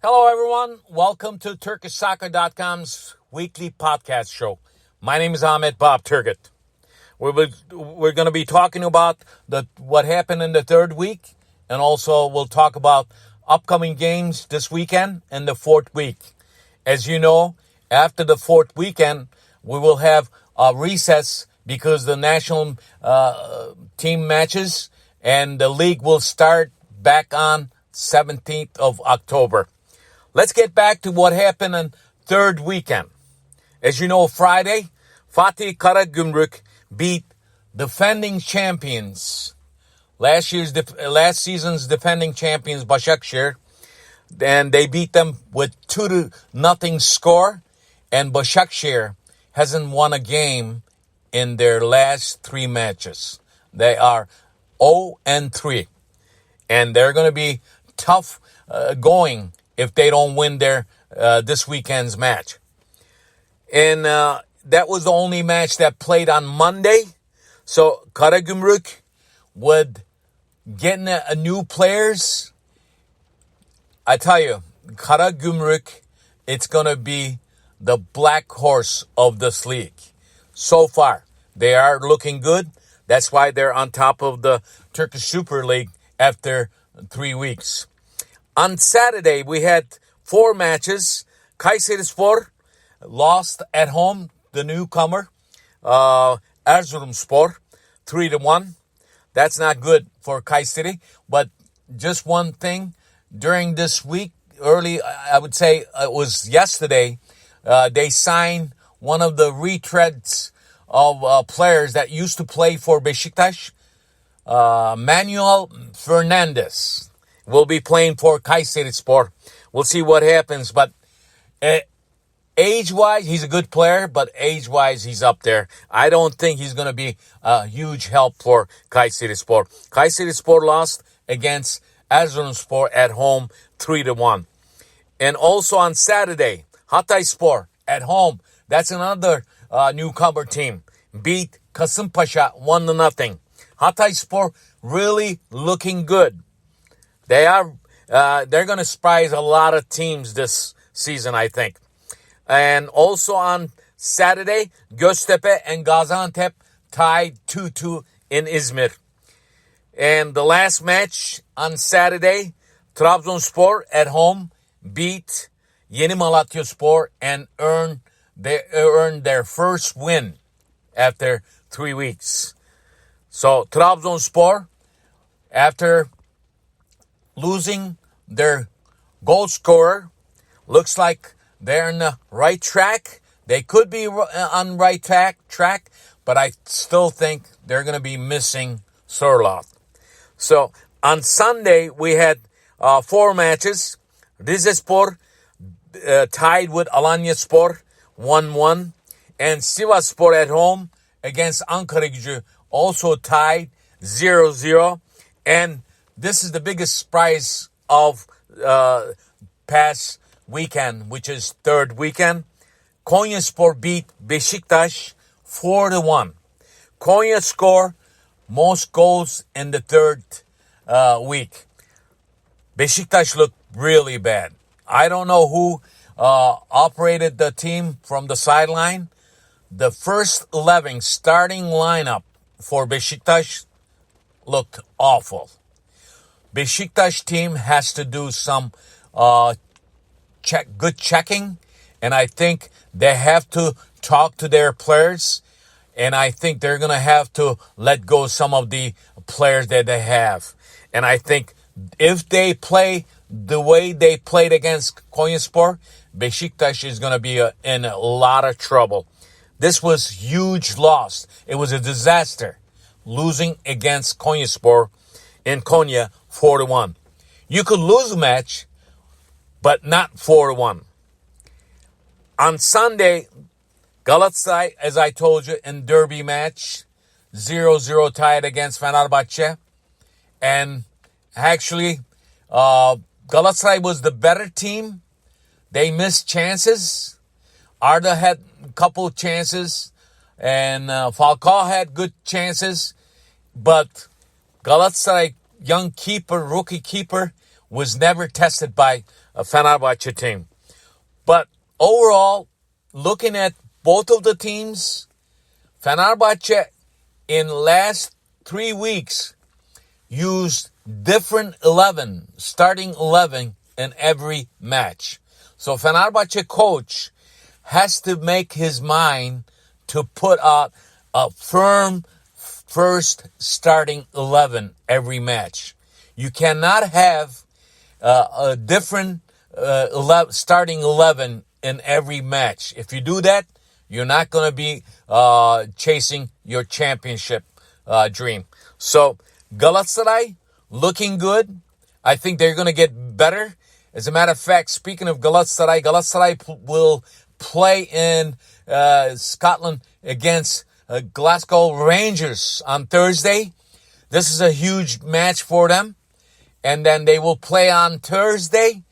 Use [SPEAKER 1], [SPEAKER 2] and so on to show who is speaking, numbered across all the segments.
[SPEAKER 1] Hello, everyone. Welcome to TurkishSoccer.com's weekly podcast show. My name is Ahmet Bob Turgut. We're going to be talking about what happened in the third week, and also we'll talk about upcoming games this weekend and the fourth week. As you know, after the fourth weekend, we will have a recess because the national team matches and the league will start back on 17th of October. Let's get back to what happened on third weekend. As you know, Friday, Fatih Karagümrük beat defending champions, last season's defending champions, Başakşehir, and they beat them with 2-0 score. And Başakşehir hasn't won a game in their last 3 matches. They are 0-3, and they're going to be tough going if they don't win their this weekend's match. And that was the only match that played on Monday. So Karagümrük would get a new players. I tell you, Karagümrük, it's going to be the black horse of this league. So far, they are looking good. That's why they're on top of the Turkish Super Lig after 3 weeks. On Saturday, we had 4 matches. Kayserispor lost at home, the newcomer, Erzurumspor, 3-1. That's not good for Kayseri. But just one thing, during this week, early, I would say it was yesterday, they signed one of the retreads of players that used to play for Beşiktaş, Manuel Fernandes. Will be playing for Kayserispor. We'll see what happens. But age-wise, he's a good player, but age-wise, he's up there. I don't think he's going to be a huge help for Kayserispor. Kayserispor lost against Erzurumspor at home 3-1. And also on Saturday, Hatayspor at home. That's another newcomer team. Beat Kasımpaşa 1-0. Hatayspor really looking good. They're going to surprise a lot of teams this season, I think. And also on Saturday, Göztepe and Gaziantep tied 2-2 in Izmir. And the last match on Saturday, Trabzonspor at home beat Yeni Malatyaspor and earned their first win after 3 weeks. So Trabzonspor, after losing their goal scorer, looks like they're on the right track. They could be on right track, but I still think they're going to be missing Sørloth. So on Sunday, we had 4 matches. Rizespor tied with Alanyaspor 1-1. And Sivasspor at home against Ankaragücü also tied 0-0. And this is the biggest surprise of past weekend, which is third weekend. Konyaspor beat Beşiktaş 4-1. Konya scored most goals in the third week. Beşiktaş looked really bad. I don't know who operated the team from the sideline. The first 11 starting lineup for Beşiktaş looked awful. Beşiktaş team has to do some good checking, and I think they have to talk to their players, and I think they're going to have to let go some of the players that they have. And I think if they play the way they played against Konyaspor, Beşiktaş is going to be in a lot of trouble. This was huge loss. It was a disaster losing against Konyaspor in Konya 4-1. You could lose a match, but not 4-1. On Sunday, Galatasaray, as I told you, in derby match, 0-0 tied against Fenerbahçe. And actually, Galatasaray was the better team. They missed chances. Arda had a couple of chances, and Falcao had good chances. But Galatasaray, young keeper, rookie keeper, was never tested by a Fenerbahce team. But overall, looking at both of the teams, Fenerbahce in last 3 weeks used different 11, starting 11 in every match. So Fenerbahce coach has to make his mind to put out a firm first starting 11 every match. You cannot have a different starting 11 in every match. If you do that, you're not going to be chasing your championship dream. So Galatasaray looking good. I think they're going to get better. As a matter of fact, speaking of Galatasaray, Galatasaray will play in Scotland against Glasgow Rangers on Thursday. This is a huge match for them. And then they will play on Thursday.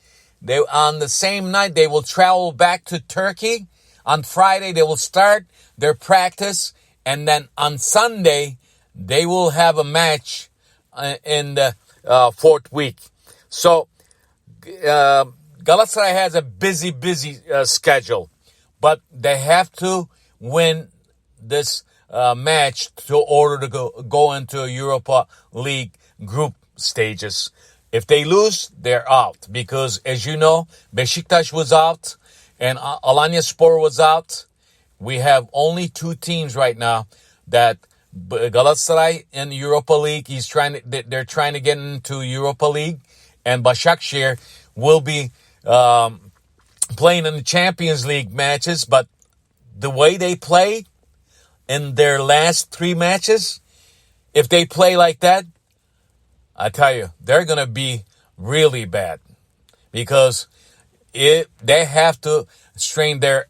[SPEAKER 1] On the same night, they will travel back to Turkey. On Friday, they will start their practice. And then on Sunday, they will have a match in the fourth week. So Galatasaray has a busy schedule. But they have to win this match to order to go into Europa League group stages. If they lose, they're out. Because, as you know, Beşiktaş was out and Alanyaspor was out. We have only 2 teams right now that Galatasaray in the Europa League. They're trying to get into Europa League. And Başakşehir will be playing in the Champions League matches. But the way they play in their last 3 matches, if they play like that, I tell you, they're going to be really bad. Because they have to strain their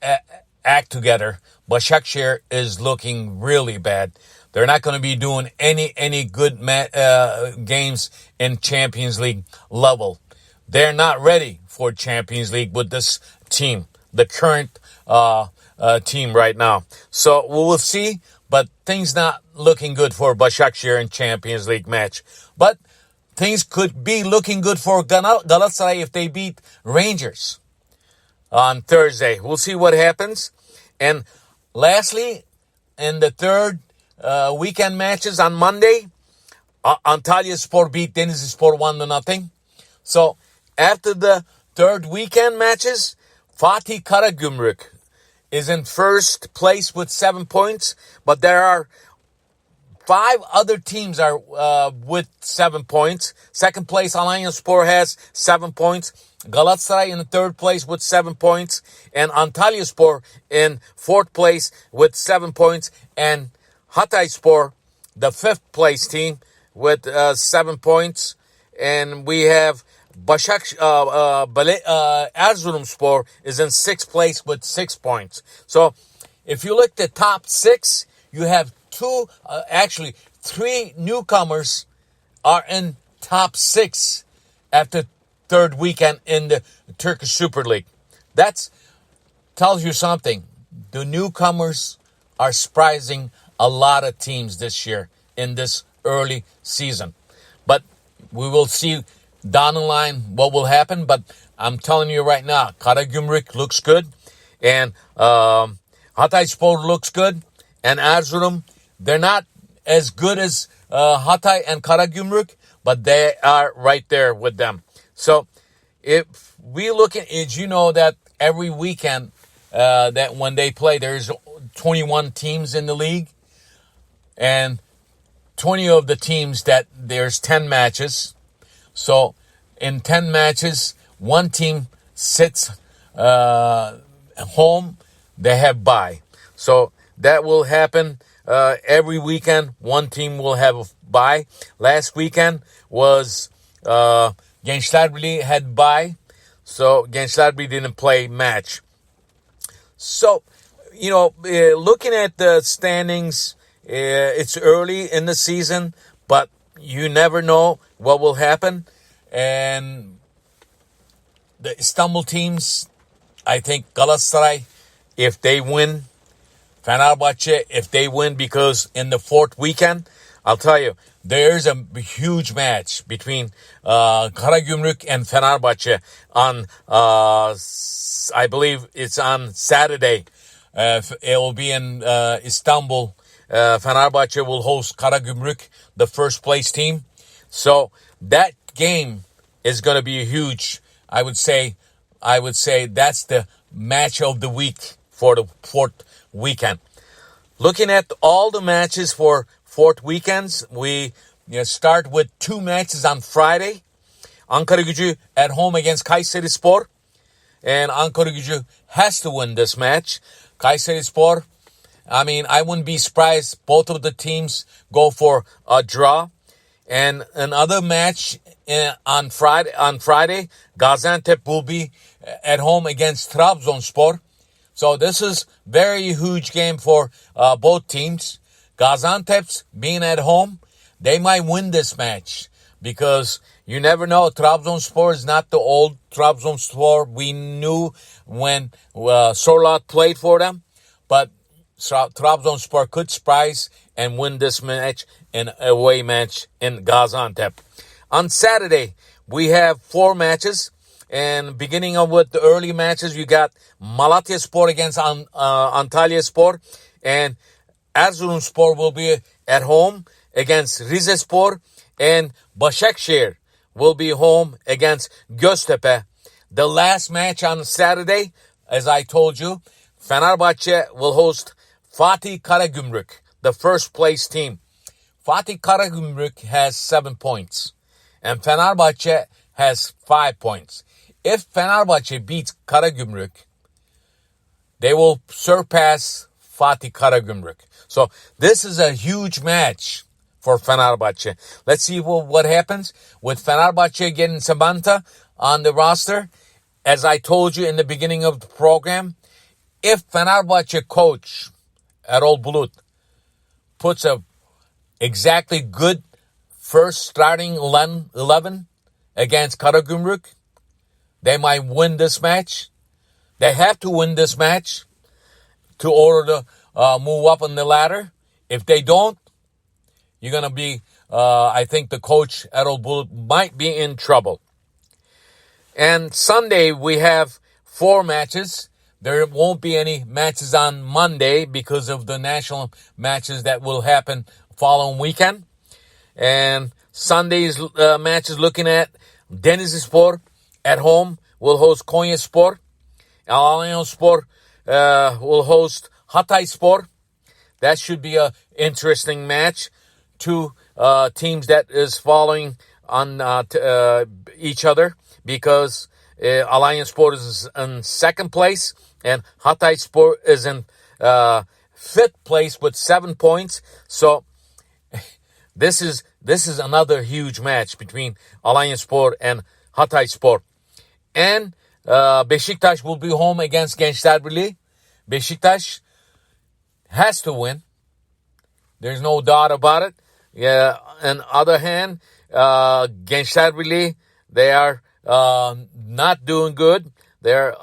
[SPEAKER 1] act together. Başakşehir is looking really bad. They're not going to be doing any good games in Champions League level. They're not ready for Champions League with this team, the current team right now. So we will see, but things not looking good for Başakşehir in Champions League match. But things could be looking good for Galatasaray if they beat Rangers on Thursday. We'll see what happens. And lastly, in the third weekend matches on Monday, Antalyaspor beat Denizlispor 1-0. So after the third weekend matches, Fatih Karagümrük is in first place with 7 points, but there are 5 other teams are with 7 points. Second place, Alanyaspor has 7 points. Galatasaray in the third place with 7 points. And Antalyaspor in fourth place with 7 points. And Hatayspor, the fifth place team, with 7 points. And we have Erzurumspor is in sixth place with 6 points. So if you look at the top 6, you have 3 newcomers are in top 6 after third weekend in the Turkish Super Lig. That tells you something. The newcomers are surprising a lot of teams this year in this early season. But we will see down the line what will happen. But I'm telling you right now, Karagümrük looks good. And Hatayspor looks good. And Erzurum, they're not as good as Hatay and Karagümrük, but they are right there with them. So if we look at it, you know that every weekend that when they play, there's 21 teams in the league. And 20 of the teams that there's 10 matches. So in 10 matches, one team sits home, they have bye. So that will happen every weekend. One team will have a bye. Last weekend was Gençler Birliği had bye. So Gençler Birliği didn't play match. So, looking at the standings, it's early in the season, but you never know what will happen. And the Istanbul teams, I think Galatasaray, if they win, Fenerbahce, if they win, because in the fourth weekend, I'll tell you, there's a huge match between Karagümrük and Fenerbahçe on, I believe it's on Saturday. It will be in Istanbul. Fenerbahçe will host Karagümrük, the first place team. So that game is going to be huge. I would say that's the match of the week for the fourth weekend. Looking at all the matches for fourth weekends, we start with two matches on Friday. Ankaragücü at home against Kayserispor. And Ankaragücü has to win this match. Kayserispor, I wouldn't be surprised both of the teams go for a draw. And another match on Friday, Gaziantep will be at home against Trabzonspor. So this is very huge game for both teams. Gaziantep's being at home, they might win this match because you never know. Trabzonspor is not the old Trabzonspor we knew when Sorloth played for them. But Trabzonspor could surprise and win this match, an away match in Gaziantep. On Saturday, we have four matches. And beginning with the early matches, you got Malatyaspor against Antalyaspor. And Erzurumspor will be at home against Rizespor. And Başakşehir will be home against Göztepe. The last match on Saturday, as I told you, Fenerbahçe will host Fatih Karagümrük, the first place team. Fatih Karagümrük has 7 points. And Fenerbahçe has 5 points. If Fenerbahçe beats Karagümrük, they will surpass Fatih Karagümrük. So this is a huge match for Fenerbahçe. Let's see what happens with Fenerbahçe getting Samantha on the roster. As I told you in the beginning of the program, if Fenerbahçe coach Erol Bulut puts a exactly good first starting 11 against Karagümrük, they might win this match. They have to win this match to order to move up on the ladder. If they don't, you're going to be, I think the coach, Erol Bulut, might be in trouble. And Sunday, we have 4 matches. There won't be any matches on Monday because of the national matches that will happen following weekend. And Sunday's matches looking at Denizlispor at home will host Konyaspor. Alanyaspor will host Hatayspor. That should be an interesting match. Two teams that is following on each other because Alanyaspor is in second place and Hatayspor is in fifth place with 7 points. So this is another huge match between Alanyaspor and Hatayspor. And Beşiktaş will be home against Gençlerbirliği. Beşiktaş has to win. There's no doubt about it. Yeah. On the other hand, Gençlerbirliği, they are not doing good. They're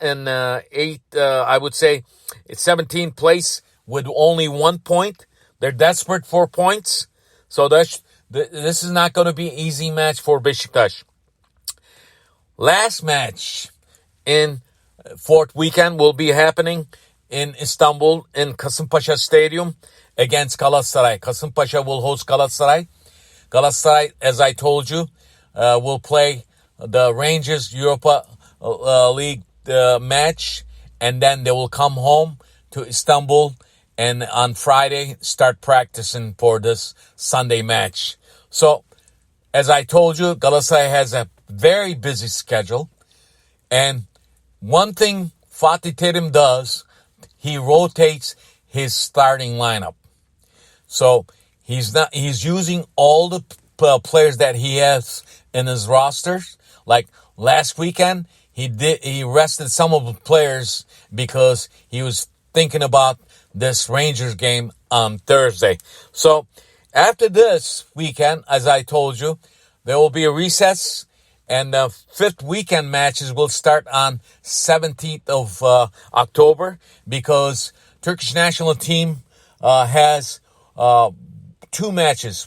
[SPEAKER 1] in I would say, 17th place with only 1 point. They're desperate for points. So this is not going to be an easy match for Beşiktaş. Last match in fourth weekend will be happening in Istanbul in Kasımpaşa Stadium against Galatasaray. Kasımpaşa will host Galatasaray. Galatasaray, as I told you, will play the Rangers Europa League match, and then they will come home to Istanbul and on Friday start practicing for this Sunday match. So, as I told you, Galatasaray has a very busy schedule, and one thing Fatih Terim does, he rotates his starting lineup. So he's using all the players that he has in his roster. Like last weekend, he rested some of the players because he was thinking about this Rangers game on Thursday. So after this weekend, as I told you, there will be a recess. And the fifth weekend matches will start on 17th of October because Turkish national team has 2 matches.